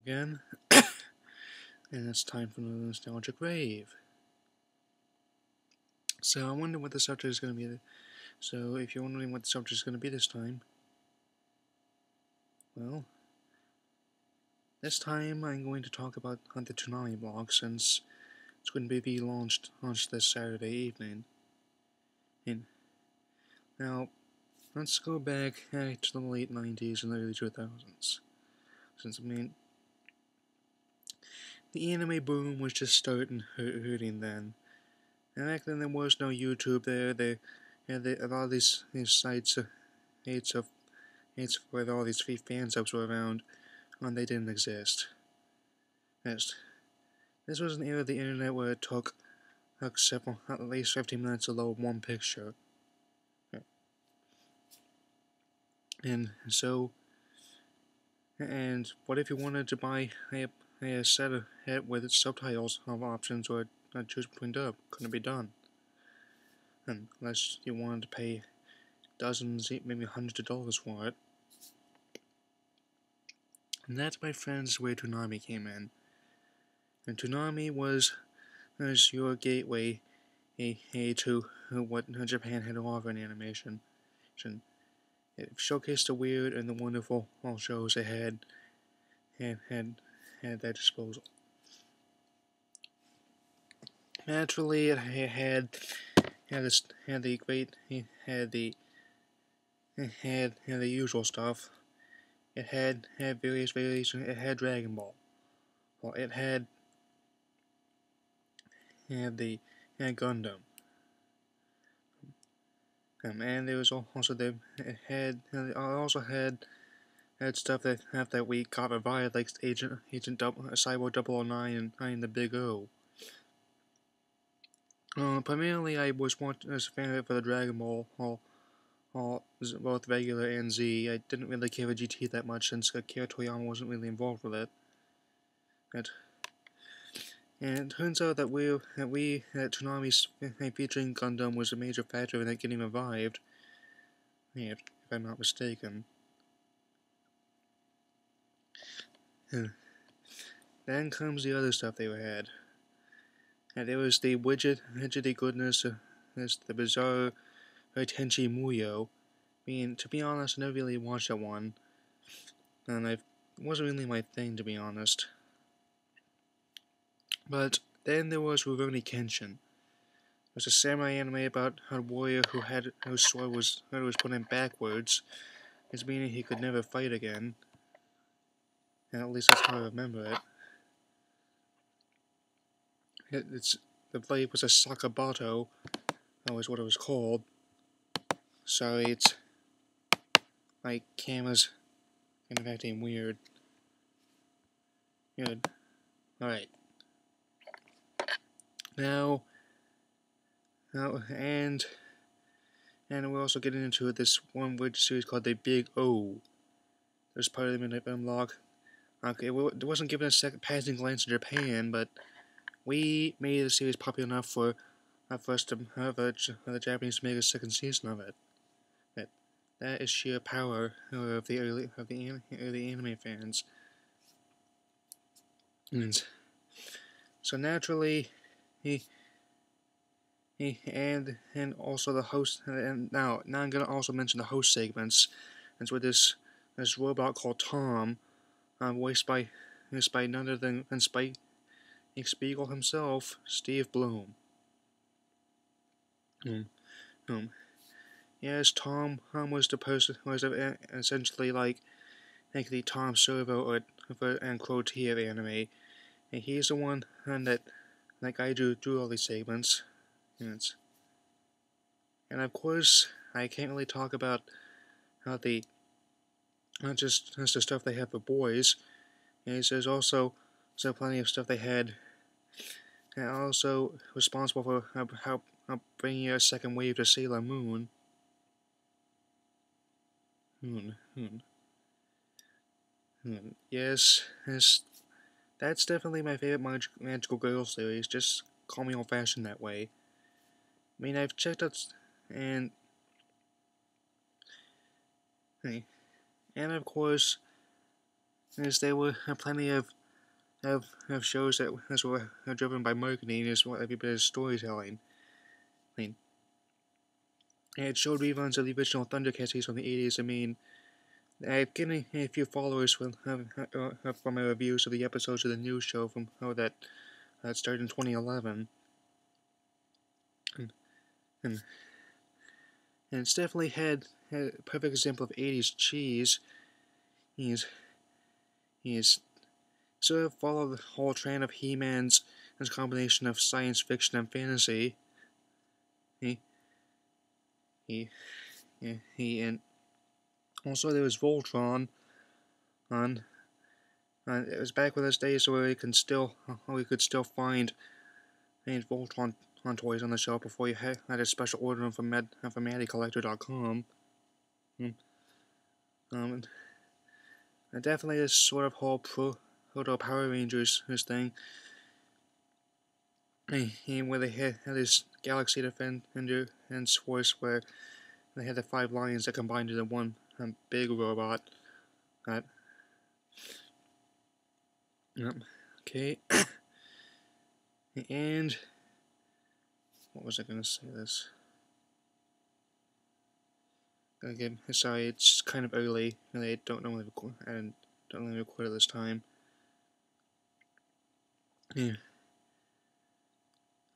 Again, and it's time for another nostalgic rave. So I wonder what the subject is going to be. So if you're wondering what the subject is going to be this time, well, this time I'm going to talk about the Toonami blog since it's going to be launched this Saturday evening. And now let's go back to the late 90s and the early 2000s. Since the anime boom was just starting hurting then. And back then there was no YouTube there. A lot of these sites, hates where all these free fan subs were around, and they didn't exist. Yes. This was an era of the internet where it took at least 15 minutes to load one picture. And what if you wanted to buy a set of head with its subtitles of options or choose between dub? Couldn't be done. Unless you wanted to pay dozens, maybe hundreds of dollars for it. And that's, my friends, where Toonami came in. And Toonami was your gateway to what Japan had to offer in animation. It showcased the weird and the wonderful shows it had at their disposal. Naturally, it had the usual stuff. It had various variations. It had Dragon Ball. Well, it had Gundam. And there was also it also had stuff that we got revived, like Agent Cyborg 009 and the Big O. Primarily, I was a fan of it for the Dragon Ball, both regular and Z. I didn't really care for GT that much since Akira Toriyama wasn't really involved with it. And it turns out that Toonami's featuring Gundam was a major factor in it getting revived, if I'm not mistaken. Then comes the other stuff they had. And there was the widgety goodness, the bizarre Tenchi Muyo. To be honest, I never really watched that one, and it wasn't really my thing, to be honest. But then there was Rurouni Kenshin. It was a samurai anime about a warrior whose sword was put in backwards, it's meaning he could never fight again. And at least that's how I remember it. The blade was a Sakabato. That was what it was called. Sorry, it's my camera's kind of acting weird. Good. Alright. Now, and we're also getting into this one weird series called the Big O. There's part of the Midnight Block. Okay, it wasn't given a passing glance in Japan, but we made the series popular enough for us to have the Japanese to make a second season of it. That is sheer power of the early anime fans. And so naturally, and also the host. And now I'm gonna also mention the host segments. It's with this robot called Tom, voiced by none other than Spike Spiegel himself, Steve Bloom. Yes, Tom was the person was essentially like the Tom Servo and Crow tier anime, and he's the one that guy drew all these segments. And of course, I can't really talk about how not just the stuff they have for boys. There's also plenty of stuff they had, and also responsible for how bringing a second wave to Sailor Moon. Yes, that's definitely my favorite magical girl series. Just call me old-fashioned that way. I've checked out, and of course, as there were plenty of shows that were driven by marketing as well as every bit of storytelling. I mean, it showed reruns of the original Thundercats series from the 80s. I mean, I've getting a few followers from my reviews of the episodes of the new show from that started in 2011, and, and it's definitely had a perfect example of 80s cheese. He's sort of followed the whole trend of He-Man's combination of science fiction and fantasy. He and also there was Voltron on. It was back with those days where we could still find Voltron toys on the shelf before you had a special order them from MaddyCollector.com. And definitely this sort of whole proto Power Rangers thing. Where they had this Galaxy Defender and Force where they had the 5 lions that combined into one big robot. Okay. And what was I gonna say this? Again, sorry, it's kind of early. I don't normally record at this time. Yeah.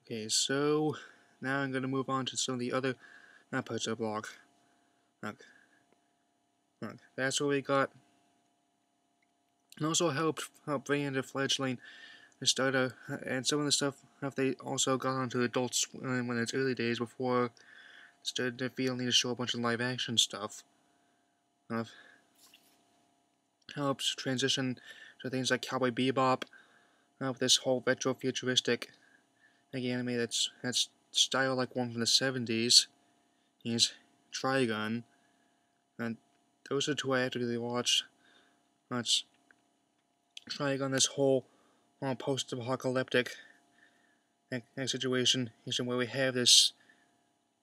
Okay, so now I'm gonna move on to some of the other parts of the blog. Look, that's what we got. And also helped bring in the fledgling starter, and some of the stuff they also got onto Adult Swim in its early days before started to feel need to show a bunch of live action stuff. Helps transition to things like Cowboy Bebop, with this whole retro futuristic anime that's style like one from the 70s. He's Trigun, and those are two I actively watched. That's Trigun, this whole post-apocalyptic situation where we have this,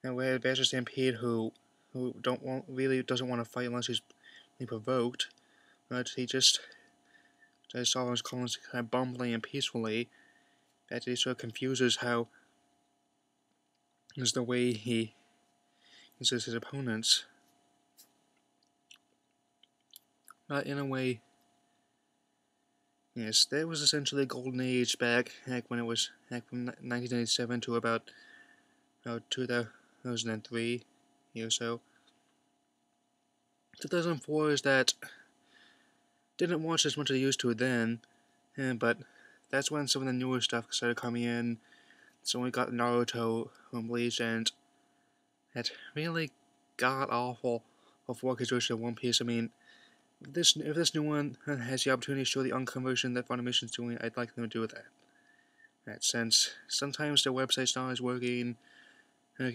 and we have Badger Stampede who doesn't want to fight unless he's provoked, but he just solves his columns kind of bumbling and peacefully. That he sort of confuses how is the way he uses his opponents. But in a way, yes, that was essentially a golden age back when it was from 1997 to about 2003 or so. 2004 is that didn't watch as much as I used to then, but that's when some of the newer stuff started coming in. So we got Naruto from Bleach, and that really god awful before Kizushi One Piece. I mean, if this new one has the opportunity to show the unconversion that Funimation's doing, I'd like them to do that. Since sometimes their website's not always working, and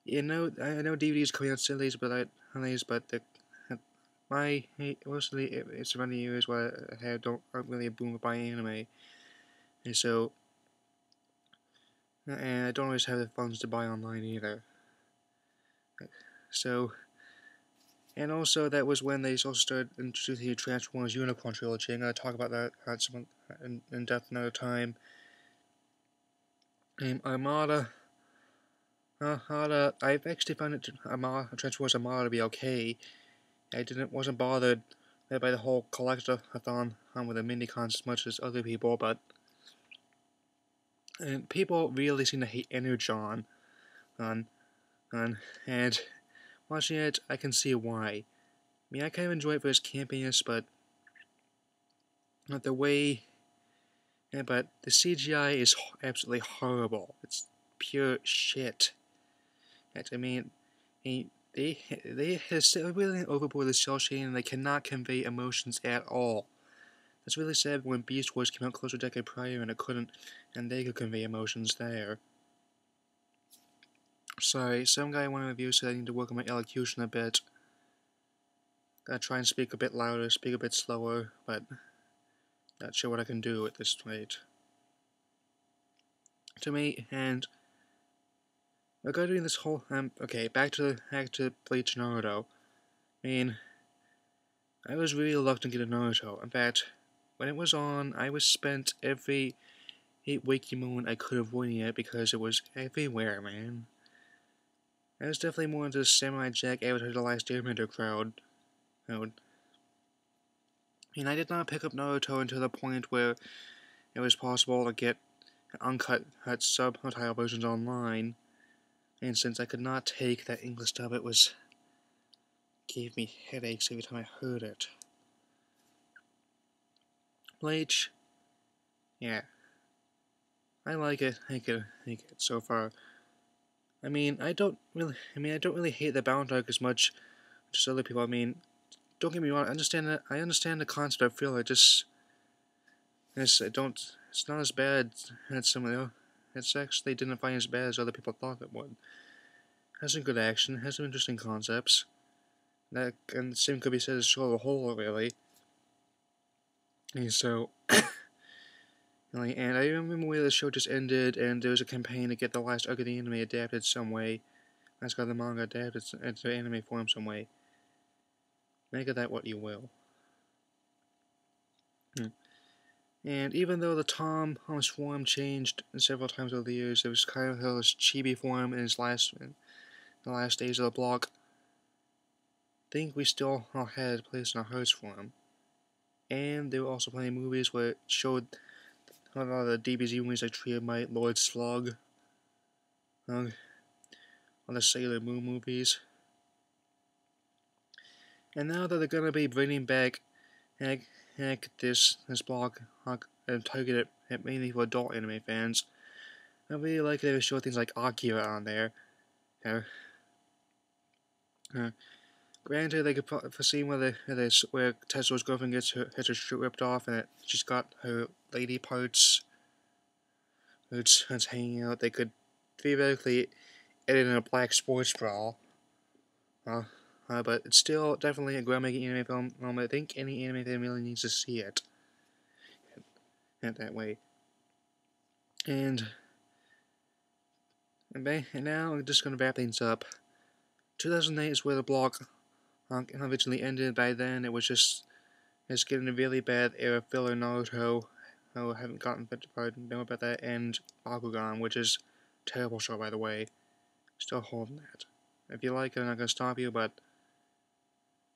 you know, I know DVDs coming out silly, but mostly it's around the years where I aren't really a boomer buying anime, and so I don't always have the funds to buy online either. So, and also that was when they also started introducing the Transformers Unicorn trilogy. I'm going to talk about that in depth another time. Armada. I've actually found Transformers Armada to be okay. I wasn't bothered by the whole collectathon with the minicons as much as other people, but people really seem to hate Energon and watching it, I can see why. I mean, I kind of enjoy it for its campiness, but not the way. But the CGI is absolutely horrible. It's pure shit. I mean, they have really overboard the cell shading, and they cannot convey emotions at all. It's really sad when Beast Wars came out close to a decade prior and it couldn't, and they could convey emotions there. Sorry, some guy in one of the reviews said I need to work on my elocution a bit. Gotta try and speak a bit louder, speak a bit slower, but not sure what I can do at this rate. To me, and regarding this whole okay, back to Bleach Naruto. I mean, I was really reluctant to get a Naruto. In fact, when it was on, I was spent every 8 waking moment I could avoiding it because it was everywhere, man. I was definitely more into the Samurai Jack Avatar The Last Airbender crowd. I mean, I did not pick up Naruto until the point where it was possible to get uncut subtitle versions online, and since I could not take that English dub, it gave me headaches every time I heard it. Bleach, yeah, I like it. I like it so far. I mean, I don't really hate the bound arc as much as other people. I mean, don't get me wrong. I understand that. I understand the concept of filler. It's not as bad as some of the. It's actually didn't find as bad as other people thought it would. Has some good action. Has some interesting concepts. And the same could be said as show as a whole, really. And so, and I remember when the show just ended, and there was a campaign to get the last arc of the anime adapted some way. Let's got the manga adapted into anime form some way. Make of that what you will. And even though the Tom on his form changed several times over the years, it was kind of his chibi form in the last days of the block. I think we still had a place in our hearts for him. And they were also playing movies where it showed a lot of the DBZ movies like Triomite, Lord Slug, all the Sailor Moon movies. And now that they're gonna be bringing back this block and targeted it mainly for adult anime fans, I really like they would show things like Akira on there. Granted, they could foresee where Tetsuo's girlfriend gets her shirt ripped off, and she's got her lady parts that's hanging out. They could theoretically edit in a black sports bra. But it's still definitely a groundbreaking anime film. I think any anime fan really needs to see it. That way. And now I'm just going to wrap things up. 2008 is where the block originally ended. By then, it's getting a really bad era filler Naruto. I haven't gotten fit to know about that, and Bakugan, which is a terrible show, by the way. Still holding that. If you like it, I'm not going to stop you, but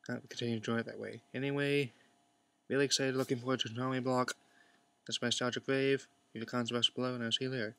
I'll continue to enjoy it that way. Anyway, really excited, looking forward to the Toonami block. That's my nostalgic rave. Leave the comments below, and I'll see you later.